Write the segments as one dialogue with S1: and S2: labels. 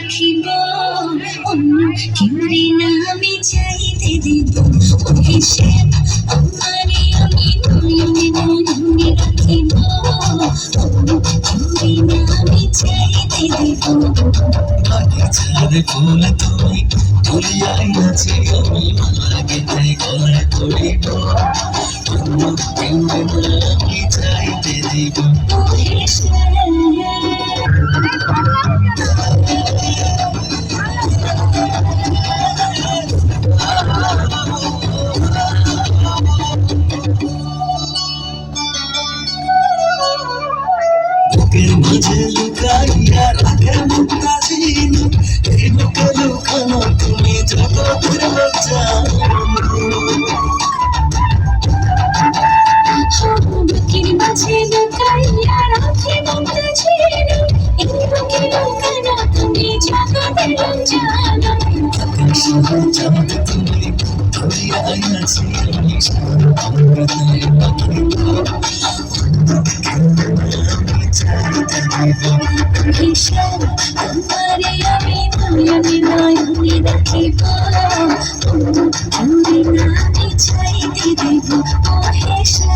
S1: রাখিব অন্য কেউরে না আমি চাইতে দেব হেসে আমারে আমি নয়নে নয়নে রাখিব অন্য কেউরে না আমি চাইতে দেব
S2: বাগিচার ফুল তুমি তুলিয়াই আছি আমি মালা গেতে গড়ে পড়িব অন্য কেউরে না আমি চাইতে দিব
S1: হেসে
S2: বুকের মাঝে লুকাইয়া রাখে মুক্তা ছিল এই বুকে লুকানো তুমি জগতের লজ্জা
S1: বুকের মাঝে লুকাইয়া রাখে মমতা ছিল এই বুকে লুকানো তুমি জগতের লজ্জানো
S2: আকাশের চাঁদ তুমি ধরিয়াই আছি আমি সারাতে পাখিব আমি চাইতে দিব
S1: হেসে আমারে আমি নয়নে নয়নে রাখিব অন্য কেউরে না আমি চাইতে দেব হেসে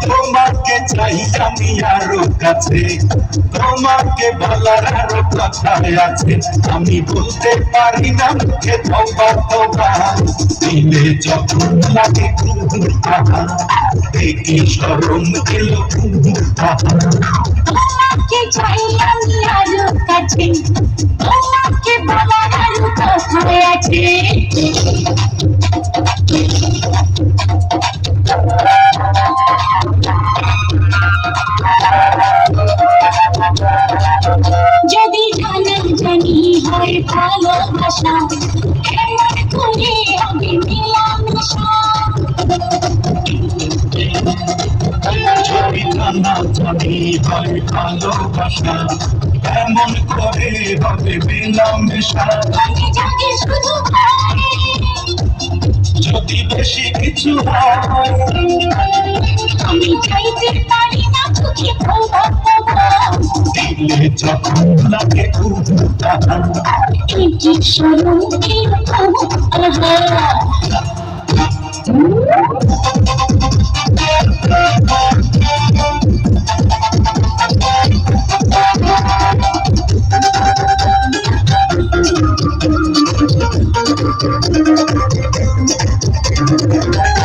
S2: তোমাকে চাই আমি আরো কাছে তোমাকে বলার আরো কথা আছে আমি বলতে পারি না মুখে তবা তবা দিলে যখন লাগে কি শরম এলো
S1: তোমাকে চাই আমি আরো কাছে তোমাকে বলার আরো কথা আছে যদি জানা জানি হয় ভালোবাসা এমন করে আমি মিলামেশা
S2: যদি জানা জানি হয় ভালোবাসা এমন করে হবে মেলামেশা
S1: জাগে জাগে শুধু হয়
S2: যদি বেশি কিছু হয়
S1: আমি চাইতে পারি না তোকে ভোলা
S2: দিলে যখন লাগে
S1: কি শরম এরকম আহা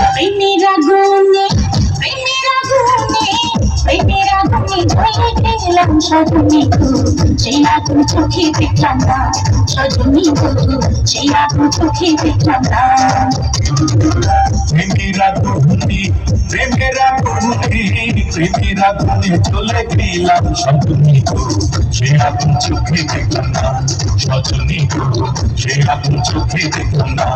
S1: প্রেমের আগুনে প্রেমের আগুনে প্রেমের আগুনে জ্বলে গেলাম সজনী গো সেই আগুন চোখে দেখলাম না সজনী গো সেই আগুন চোখে দেখলাম না
S2: প্রেমেরা গুনি প্রেমেরা গুনি চলে গেলাম সজনী গো সে আগুন চোখে দেখলাম না সজনী গো সে আগুন চোখে দেখলাম না